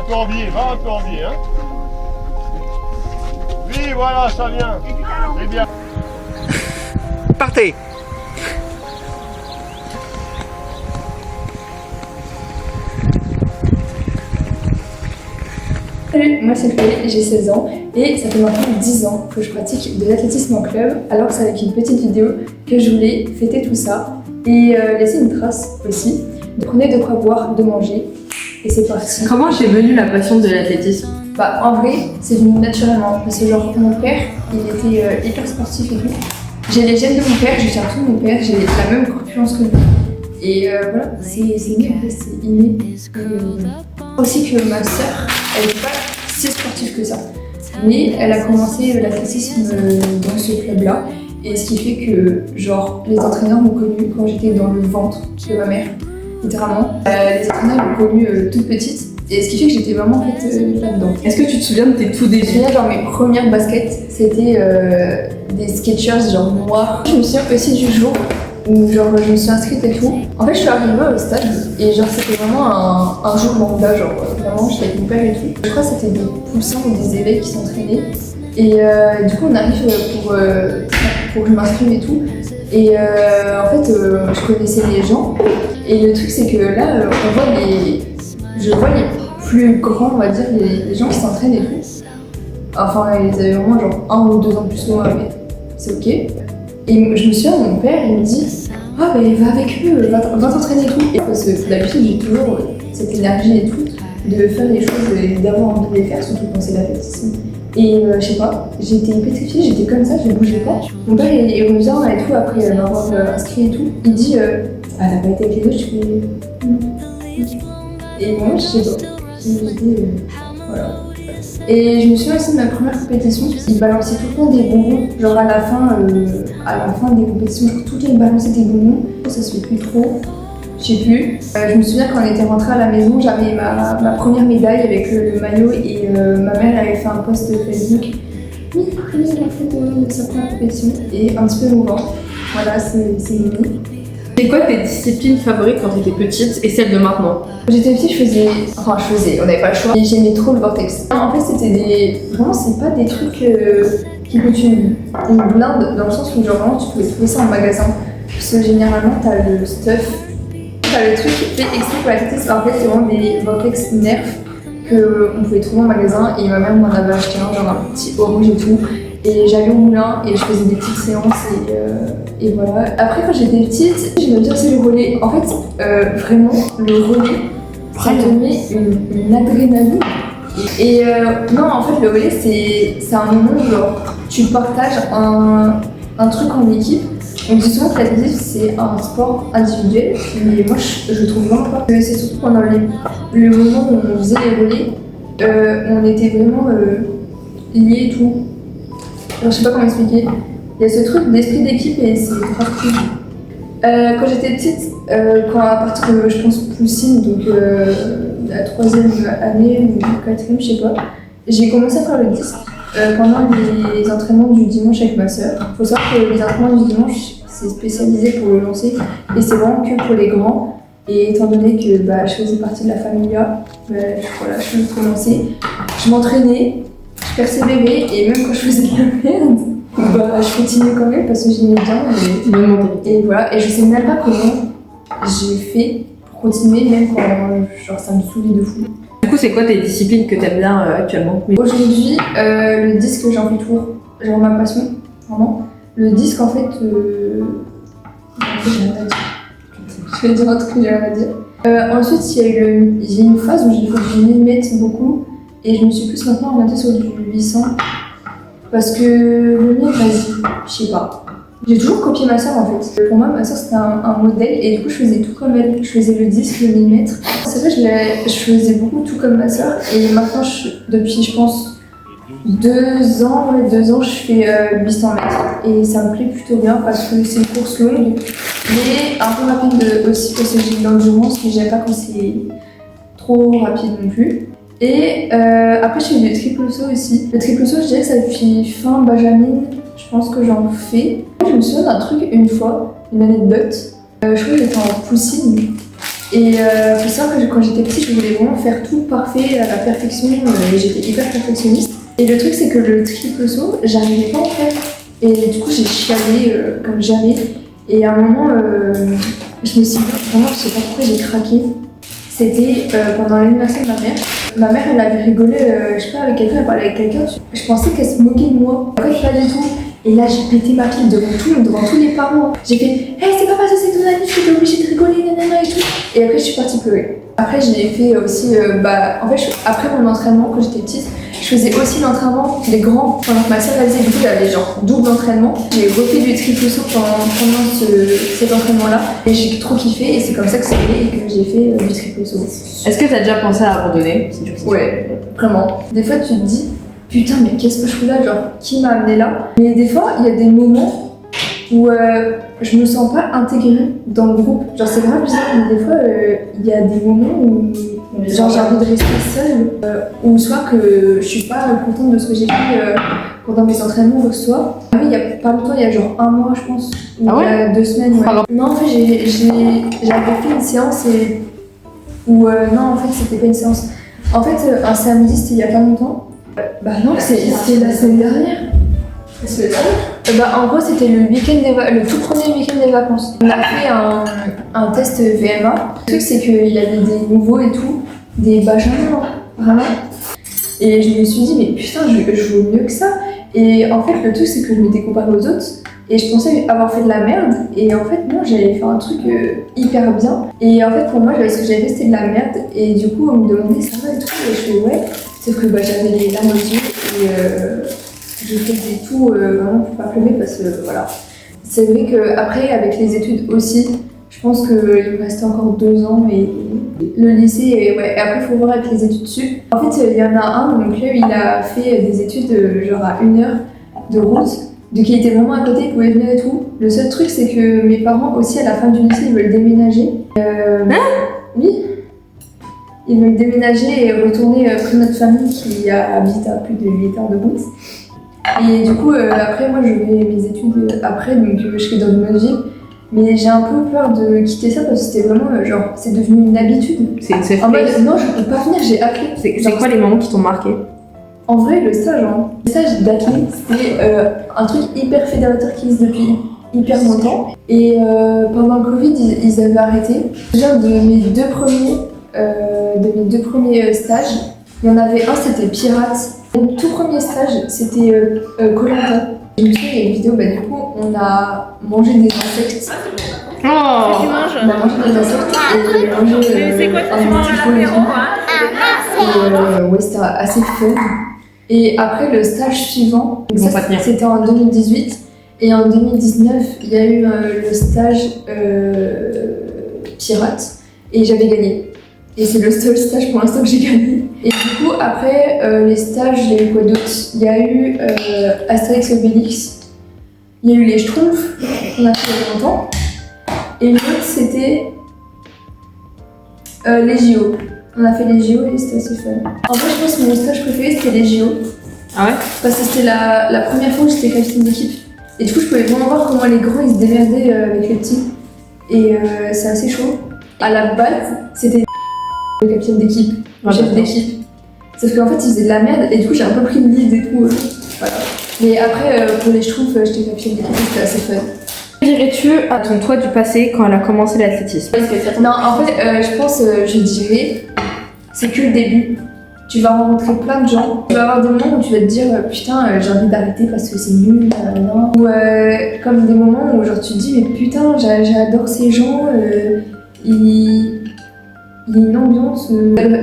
peu en biais, va un peu en biais, hein. Oui, voilà, ça vient. C'est bien. Partez. Salut, moi c'est Chloé, j'ai 16 ans et ça fait maintenant 10 ans que je pratique de l'athlétisme en club. Alors c'est avec une petite vidéo que je voulais fêter tout ça et laisser une trace aussi. Donc on a de quoi boire, de manger et c'est parti. Comment t'es venue la passion de l'athlétisme? Bah en vrai c'est venu naturellement parce que genre mon père il était hyper sportif et tout. J'ai les gènes de mon père, je tiens tout de mon père, j'ai la même corpulence que lui. Et voilà, c'est né, c'est inné. Aussi que ma sœur, elle n'est pas si sportive que ça. Mais elle a commencé l'athlétisme dans ce club-là. Et ce qui fait que, genre, les entraîneurs m'ont connue quand j'étais dans le ventre de ma mère, littéralement. Les entraîneurs m'ont connue toute petite. Et ce qui fait que j'étais vraiment en fait là-dedans. Est-ce que tu te souviens de tes tout Je me débuts? souviens, genre, mes premières baskets, c'était des Skechers, genre noirs. Je me souviens aussi du jour où genre je me suis inscrite et tout. En fait je suis arrivée au stade et genre c'était vraiment un jour lambda, genre vraiment j'étais avec mon père et tout. Je crois que c'était des poussins ou des élèves qui s'entraînaient. Et du coup on arrive pour que je m'inscrive et tout. Et en fait je connaissais les gens. Et le truc c'est que là je vois les plus grands, on va dire, les gens qui s'entraînent et tout. Enfin ils avaient vraiment genre 1 ou 2 ans de plus que moi, mais c'est ok. Et je me souviens, mon père, il me dit « Ah ben va avec eux, va t'entraîner et tout ». Et parce que d'habitude, j'ai toujours cette énergie et tout, de faire les choses et d'avoir envie de les faire, surtout quand c'est l'athlétisme. Et je sais pas, j'étais pétrifiée, j'étais comme ça, je ne bougeais pas. Mon père, il revient et tout, après m'avoir inscrit et tout, il dit « Ah, t'as pas été avec les autres ?» Je fais « Et moi, je sais pas. Je me dis voilà. Et je me souviens aussi de ma première compétition, ils balançaient tout le temps des bonbons, genre à la fin des compétitions, genre tout le temps ils balançaient des bonbons, ça se fait plus trop, je sais plus. Je me souviens quand on était rentré à la maison, j'avais ma première médaille avec le maillot et ma mère avait fait un post Facebook. Oui, prenez la photo de sa première compétition et un petit peu émouvant. Voilà, c'est mimi. C'est quoi tes disciplines favorites quand t'étais petite et celles de maintenant? Quand j'étais petite, on n'avait pas le choix. Et j'aimais trop le vortex. En fait, vraiment, c'est pas des trucs qui coûtent une blinde, dans le sens où, genre, vraiment, tu pouvais trouver ça en magasin. Parce que généralement, t'as le stuff, t'as le truc fait exprès pour l'athlétisme. En fait, c'est vraiment des vortex nerfs qu'on pouvait trouver en magasin. Et ma mère m'en avait acheté un, genre un petit orange et tout. Et j'allais au moulin et je faisais des petites séances et voilà. Après quand j'étais petite, j'aimais bien aussi le relais. En fait, vraiment, le relais, ça te met une adrénaline. Et non, en fait, le relais, c'est un moment où genre, tu partages un truc en équipe. On dit souvent que l'athlétisme, c'est un sport individuel, mais moi, je trouve vraiment pas. C'est surtout pendant le moment où on faisait les relais, on était vraiment liés et tout. Alors, je sais pas comment expliquer. Il y a ce truc d'esprit d'équipe et c'est grave cool. Quand j'étais petite, à partir de, je pense, poussine, donc la 3e année ou 4e, je sais pas, j'ai commencé à faire le disque pendant les entraînements du dimanche avec ma sœur. Il faut savoir que les entraînements du dimanche, c'est spécialisé pour le lancer et c'est vraiment que pour les grands. Et étant donné que je faisais partie de la familia, voilà, je me suis lancée. Je m'entraînais. Je persévérais et même quand je faisais de la merde, je continuais quand même parce que j'aimais bien. Et voilà, et je sais même pas comment j'ai fait pour continuer même quand genre, ça me saoulait de fou. Du coup, c'est quoi tes disciplines que t'aimes bien actuellement? Aujourd'hui, le disque, j'en fais toujours, genre ma passion, vraiment. Le disque, en fait, j'ai rien à dire. Je vais dire un truc que j'ai rien à dire. Ensuite, il y a eu une phase où j'ai fait du 1000 mètres beaucoup. Et je me suis plus maintenant orientée sur du 800 parce que le mien, vas-y, je sais pas. J'ai toujours copié ma sœur en fait. Pour moi, ma sœur c'était un modèle et du coup je faisais tout comme elle. Je faisais le disque, le 1000 mètres. C'est vrai, je faisais beaucoup tout comme ma sœur et maintenant, depuis je pense 2 ans, je fais 800 mètres et ça me plaît plutôt bien parce que c'est une course longue mais un peu rapide aussi parce que j'ai de l'endurance mais j'aime pas quand c'est trop rapide non plus. Et après, je fais du triple saut aussi. Le triple saut, je dirais que ça depuis fin Benjamin, je pense que j'en fais. Je me souviens d'un truc une fois, une anecdote. Je crois que j'étais en poussine Et faut savoir que quand j'étais petite, je voulais vraiment faire tout parfait, à la perfection, et j'étais hyper perfectionniste. Et le truc, c'est que le triple saut, j'arrivais pas à en faire. Et du coup, j'ai chialé comme jamais. Et à un moment, je me suis dit, vraiment, je sais pas pourquoi j'ai craqué. C'était pendant l'anniversaire de ma mère. Ma mère, elle avait rigolé, je sais pas, avec quelqu'un, elle parlait avec quelqu'un. Je pensais qu'elle se moquait de moi. En fait, pas du tout. Et là, j'ai pété ma pile devant tout le monde, devant tous les parents. J'ai fait, hey, c'est pas parce que c'est ton ami, tu étais obligée de rigoler, nanana et tout. Et après, je suis partie pleurer. Après, j'ai fait aussi, en fait, après mon entraînement, quand j'étais petite, je faisais aussi l'entraînement des grands. Pendant que ma sœur, elle faisait, du coup, j'avais genre double entraînement. J'ai refait du triple saut pendant cet entraînement-là. Et j'ai trop kiffé, et c'est comme ça que c'est allé et que j'ai fait du triple saut. Est-ce que t'as déjà pensé à abandonner? Ouais, vraiment. Des fois, tu te dis, putain, mais qu'est-ce que je fous là? Genre, qui m'a amené là? Mais des fois, il y a des moments où je me sens pas intégrée dans le groupe. Genre, c'est grave bizarre, mais des fois, il y a des moments où genre, j'ai envie de rester seule, ou soit que je suis pas contente de ce que j'ai fait pendant mes entraînements, ou que ce soit. Ah oui, il y a pas longtemps, il y a genre un mois, je pense, ou Ah ouais? il y a 2 semaines. Ouais. Non, en fait, j'avais fait une séance et. Ou non, en fait, c'était pas une séance. En fait, un samedi, c'était il y a pas longtemps. Bah non, c'était la semaine dernière. En gros, c'était le le tout premier week-end des vacances. On a fait un test VMA. Le truc, c'est qu'il y avait des nouveaux et tout, des benjamins, vraiment. Et je me suis dit, mais putain, je vaux mieux que ça. Et en fait, le truc, c'est que je m'étais comparée aux autres. Et je pensais avoir fait de la merde. Et en fait, non, j'avais fait un truc hyper bien. Et en fait, pour moi, ce que j'avais fait, c'était de la merde. Et du coup, on me demandait ça va et tout. Et je fais ouais. Sauf que j'avais les larmes aux yeux. Et je faisais tout vraiment pour pas pleurer parce que voilà. C'est vrai qu'après, avec les études aussi, je pense qu'il me restait encore 2 ans et le lycée, et ouais. Et après, il faut voir avec les études sup. En fait, il y en a un, donc là, il a fait des études genre à 1 heure de route, donc il était vraiment à côté, il pouvait venir et tout. Le seul truc, c'est que mes parents aussi, à la fin du lycée, ils veulent déménager. Oui. Ils veulent déménager et retourner près de notre famille qui habite à plus de 8 heures de route. Et du coup, après, moi, je fais mes études après, donc je serai dans une autre ville. Mais j'ai un peu peur de quitter ça parce que c'était vraiment, genre, c'est devenu une habitude. C'est en mode, non, je peux pas venir, j'ai appelé. C'est quoi les moments qui t'ont marqué? En vrai, le stage, hein. Le stage d'athlète, c'était un truc hyper fédérateur qui existe depuis hyper longtemps. Et pendant le Covid, ils avaient arrêté. Déjà, de mes deux premiers stages, il y en avait un, c'était Pirates. Mon tout premier stage, c'était Koh-Lanta. Je me souviens, il y a une vidéo, du coup, on a mangé des insectes. Oh! On a mangé des insectes et mangé un petit peu et tout. Ouais, c'était assez fun. Et après, le stage suivant, donc ça, c'était en 2018. Et en 2019, il y a eu le stage Pirate. Et j'avais gagné. Et c'est le seul stage pour l'instant que j'ai gagné. Et du coup, après les stages, il y a eu quoi d'autre? Il y a eu Astérix Obélix. Il y a eu les Schtroumpfs, qu'on a fait il y a longtemps. Et l'autre, c'était les JO. On a fait les JO et c'était assez fun. En vrai, je pense que mon stage préféré, c'était les JO. Ah ouais? Parce que c'était la première fois où j'étais capitaine d'équipe. Et du coup, je pouvais vraiment voir comment les grands, ils se démerdaient avec les petits. Et c'est assez chaud. À la base, c'était le capitaine d'équipe, le chef d'équipe. Sauf qu'en fait, il faisait de la merde et du coup, j'ai un peu pris le lead et tout. Voilà. Mais après, pour les Schtroumpfs, j'étais capitaine d'équipe, c'était assez fun. Que dirais-tu à ton toi du passé quand elle a commencé l'athlétisme? Non, en fait, je pense, je dirais, c'est que le début. Tu vas rencontrer plein de gens. Tu vas avoir des moments où tu vas te dire putain, j'ai envie d'arrêter parce que c'est nul, non. Ou comme des moments où genre tu te dis mais putain, j'adore ces gens, il y a une ambiance.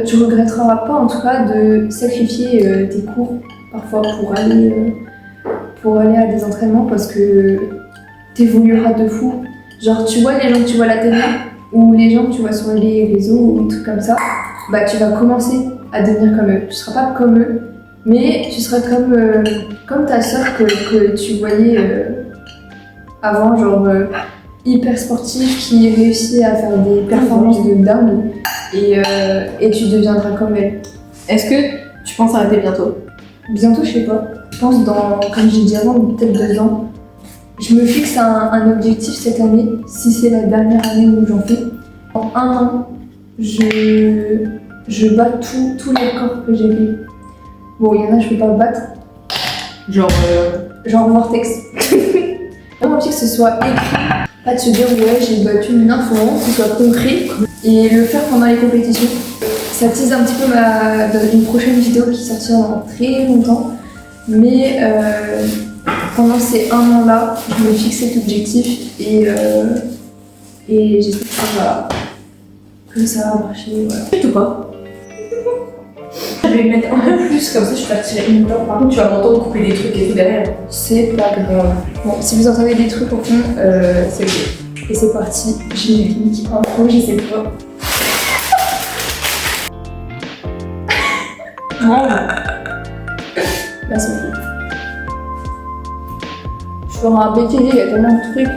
Tu regretteras pas en tout cas de sacrifier tes cours parfois pour aller à des entraînements parce que t'évolueras de fou. Genre tu vois les gens que tu vois à la télé ou les gens que tu vois sur les réseaux ou des trucs comme ça, bah tu vas commencer à devenir comme eux. Tu seras pas comme eux, mais tu seras comme ta sœur que tu voyais avant, genre hyper sportive qui réussit à faire des performances de dingue et tu deviendras comme elle. Est-ce que tu penses arrêter bientôt? Bientôt, je sais pas. Je pense comme j'ai dit avant, peut-être 2 ans. Je me fixe un objectif cette année, si c'est la dernière année où j'en fais. En 1 an, je bats tous les records que j'ai fait. Bon, il y en a, je peux pas battre. Genre. Genre Vortex. Vraiment envie que ce soit écrit, pas de se dire ouais j'ai battu une info, que ce soit concret et le faire pendant les compétitions. Ça tease un petit peu une prochaine vidéo qui sortira dans très longtemps, mais pendant ces 1 an là, je me fixais cet objectif et j'espère que, voilà, que ça va marcher. Voilà. Tout pas. Je vais mettre un peu plus, comme ça je vais faire tirer une heure. Par contre, tu vas m'entendre couper des trucs et tout derrière. C'est pas grave. Bon, si vous entendez des trucs au fond, c'est ok. Et c'est parti, générique, intro, je sais pas. Là, c'est fou. Je ferai un bêtisier, il y a tellement de trucs.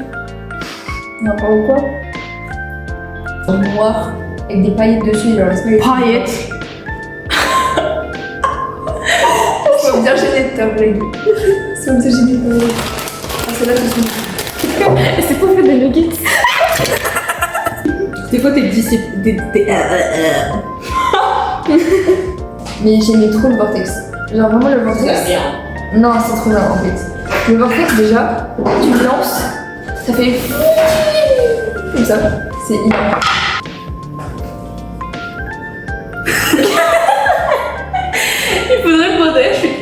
N'importe quoi. En noir, avec des paillettes dessus, genre laisse-moi les Paillettes. Faut bien gêner de ta blague. Faut bien gêner de ta blague. Ah, c'est là que je suis. C'est quoi faire des nuggets? C'est quoi tes Mais j'aimais trop le vortex. Genre vraiment le vortex. Non, c'est trop bien en fait. Le vortex déjà, tu le lances, ça fait comme ça. C'est hyper. Il faudrait me poser, je suis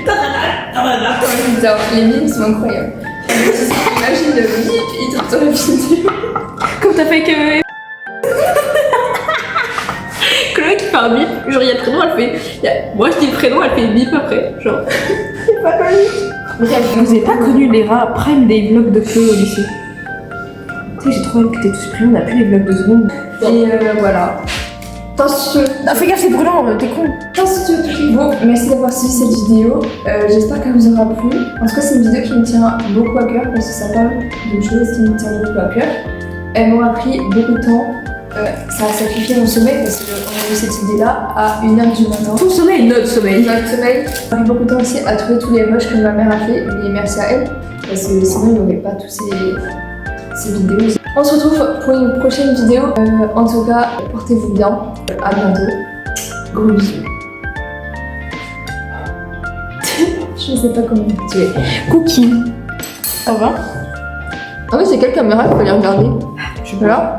Genre, les mimes sont incroyables. Imagine le bip, il tombe sur la vidéo. Comme t'as fait que. Chloé qui fait un bip, genre il y a le prénom, elle fait. Moi je dis le prénom, elle fait bip après. Genre. C'est pas connu. Bref, Vous avez pas connu l'era prime des vlogs de Chloé au lycée? Tu sais, j'ai trop envie que t'aies tous pris, on a plus les vlogs de seconde. et voilà. Attention. Ah, fais gaffe, c'est brûlant, t'es con. Bon, merci d'avoir suivi cette vidéo. J'espère qu'elle vous aura plu. En tout cas, c'est une vidéo qui me tient beaucoup à cœur parce que ça parle d'une chose qui me tient beaucoup à cœur. Elle m'aura pris beaucoup de temps. Ça a sacrifié mon sommeil parce qu'on a eu cette idée-là à 1h du matin. Ton sommeil, notre sommeil. Notre sommeil. Ça a pris beaucoup de temps aussi à trouver tous les rushs que ma mère a fait, mais merci à elle parce que sinon il n'y aurait pas tous ces vidéos. On se retrouve pour une prochaine vidéo. En tout cas, portez-vous bien. À bientôt. Gros bisous. Je sais pas comment tu es. Cookie. Au revoir. Ah oui, c'est quelle caméra qu'il faut les regarder? Je suis pas là.